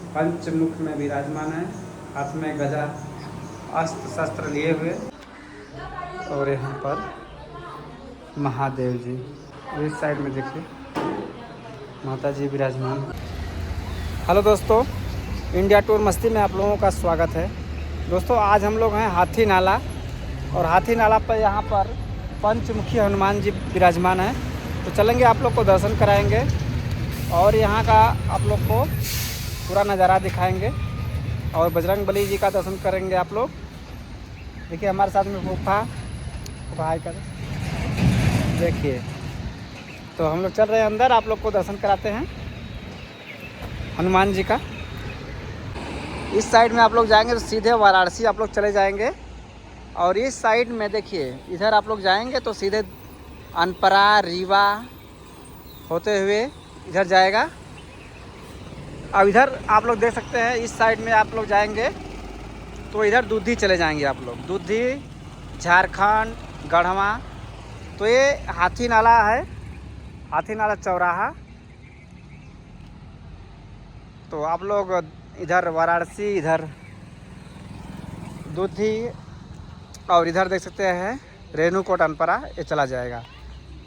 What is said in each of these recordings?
पंचमुख में विराजमान है, हाथ में गदा अस्त्र शस्त्र लिए हुए। और यहाँ पर महादेव जी, इस साइड में देखिए माता जी विराजमान। हेलो दोस्तों, इंडिया टूर मस्ती में आप लोगों का स्वागत है। दोस्तों आज हम लोग हैं हाथी नाला, और हाथी नाला पर यहाँ पर पंचमुखी हनुमान जी विराजमान हैं। तो चलेंगे, आप लोग को दर्शन कराएंगे और यहाँ का आप लोग को पूरा नज़ारा दिखाएंगे और बजरंग बली जी का दर्शन करेंगे आप लोग। देखिए हमारे साथ में फूफा हाय कर देखिए। तो हम लोग चल रहे हैं अंदर, आप लोग को दर्शन कराते हैं हनुमान जी का। इस साइड में आप लोग जाएंगे तो सीधे वाराणसी आप लोग चले जाएंगे, और इस साइड में देखिए इधर आप लोग जाएंगे तो सीधे अनपरा रीवा होते हुए इधर जाएगा। अब इधर आप लोग देख सकते हैं, इस साइड में आप लोग जाएंगे तो इधर दूधी चले जाएंगे आप लोग, दूधी झारखंड गढ़वा। तो ये हाथी नाला है, हाथी नाला चौराहा। तो आप लोग इधर वाराणसी, इधर दूधी, और इधर देख सकते हैं रेणुकूट अनपरा, ये चला जाएगा।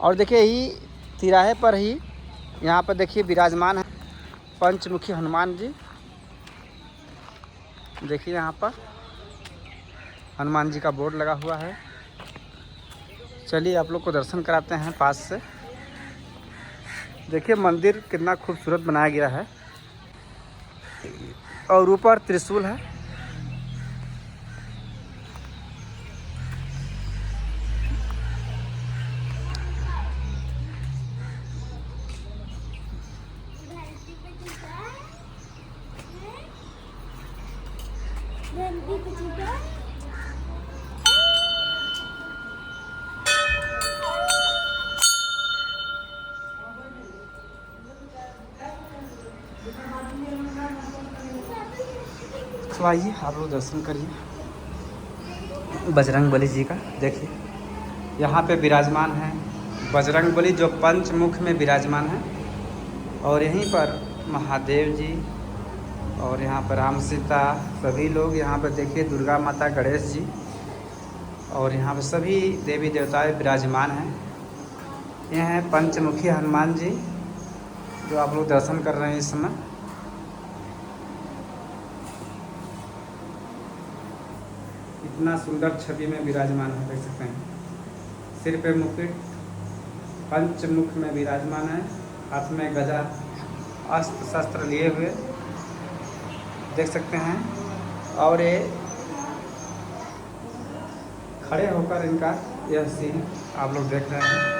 और देखिए ही तिराहे पर ही यहाँ पर देखिए विराजमान है पंचमुखी हनुमान जी। देखिए यहाँ पर हनुमान जी का बोर्ड लगा हुआ है। चलिए आप लोग को दर्शन कराते हैं पास से। देखिए मंदिर कितना खूबसूरत बनाया गया है, और ऊपर त्रिशूल है। तो आइए आप लोग दर्शन करिए बजरंग बली जी का। देखिए यहाँ पे विराजमान है बजरंग बली, जो पंचमुख में विराजमान है। और यहीं पर महादेव जी, और यहाँ पर राम सीता, सभी लोग यहाँ पर देखिए, दुर्गा माता, गणेश जी, और यहाँ पर सभी देवी देवताएं विराजमान हैं। ये हैं पंचमुखी हनुमान जी जो आप लोग दर्शन कर रहे हैं इस समय। इतना सुंदर छवि में विराजमान है, देख सकते हैं। सिर पे मुकुट, पंचमुख में विराजमान है, हाथ में गदा अस्त्र शस्त्र लिए हुए, देख सकते हैं। और ये खड़े होकर इनका यह सीन आप लोग देख रहे हैं।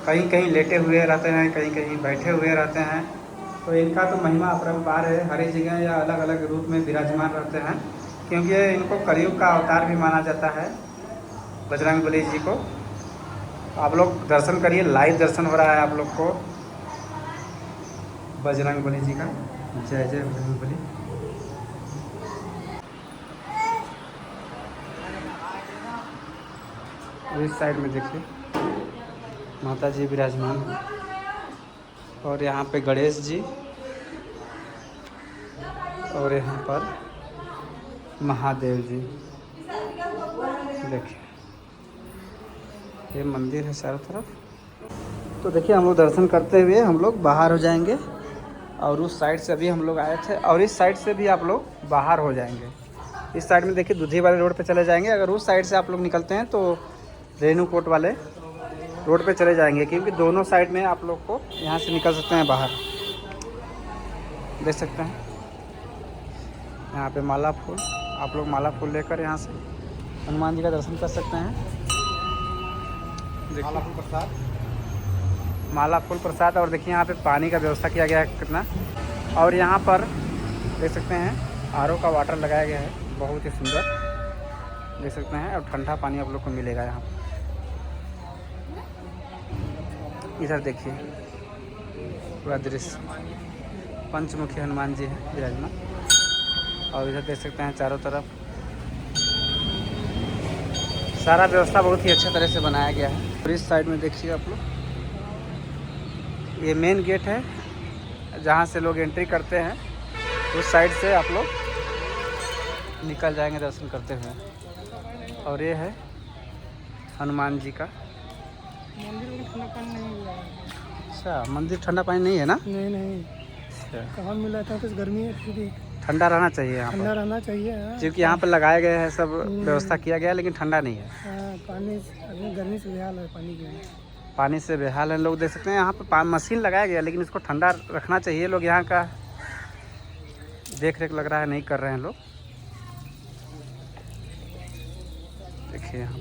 कहीं कहीं लेटे हुए रहते हैं, कहीं कहीं बैठे हुए रहते हैं। तो इनका तो महिमा अपरंपार है, हर एक जगह या अलग अलग रूप में विराजमान रहते हैं, क्योंकि इनको कलयुग का अवतार भी माना जाता है बजरंग बली जी को। आप लोग दर्शन करिए, लाइव दर्शन हो रहा है आप लोग को बजरंग बली जी का। जय जय बजरंग बली। इस साइड में देखिए माता जी विराजमान है, और यहाँ पे गणेश जी, और यहाँ पर महादेव जी। देखिए ये मंदिर है चारों तरफ। तो देखिए हम लोग दर्शन करते हुए हम लोग बाहर हो जाएंगे, और उस साइड से अभी हम लोग आए थे, और इस साइड से भी आप लोग बाहर हो जाएंगे। इस साइड में देखिए दूधी वाले रोड पे चले जाएंगे। अगर उस साइड से आप लोग निकलते हैं तो रेणुकूट वाले रोड पे चले जाएंगे, क्योंकि दोनों साइड में आप लोग को यहाँ से निकल सकते हैं बाहर। देख सकते हैं यहाँ पे माला फूल, आप लोग माला फूल लेकर यहाँ से हनुमान जी का दर्शन कर सकते हैं। माला फूल प्रसाद, माला फूल प्रसाद। और देखिए यहाँ पे पानी का व्यवस्था किया गया है कितना। और यहाँ पर देख सकते हैं आरओ का वाटर लगाया गया है, बहुत ही सुंदर देख सकते हैं। और ठंडा पानी आप लोग को मिलेगा यहाँ पर। इधर देखिए पूरा दृश्य, पंचमुखी हनुमान जी है विराजमान। और इधर देख सकते हैं चारों तरफ सारा व्यवस्था बहुत ही अच्छे तरह से बनाया गया है। और इस साइड में देखिए आप लोग, ये मेन गेट है जहाँ से लोग एंट्री करते हैं। उस साइड से आप लोग निकल जाएंगे दर्शन करते हुए। और ये है हनुमान जी का मंदिर में ठंडा पानी नहीं मिला है। अच्छा, मंदिर ठंडा पानी नहीं है ना? नहीं अच्छा, कहाँ मिला था, कुछ गर्मी है फिर भी ठंडा रहना चाहिए यहाँ ठंडा पर, रहना चाहिए। हाँ, क्योंकि यहाँ पर लगाए गए हैं, सब व्यवस्था किया गया है, लेकिन ठंडा नहीं है। हाँ, पानी अभी गर्मी से बेहाल है पानी की। पानी से बेहाल है लोग, देख सकते हैं यहाँ पर मशीन लगाया गया, लेकिन इसको ठंडा रखना चाहिए। लोग यहाँ का देख रेख लग रहा है नहीं कर रहे हैं लोग। देखिए यहाँ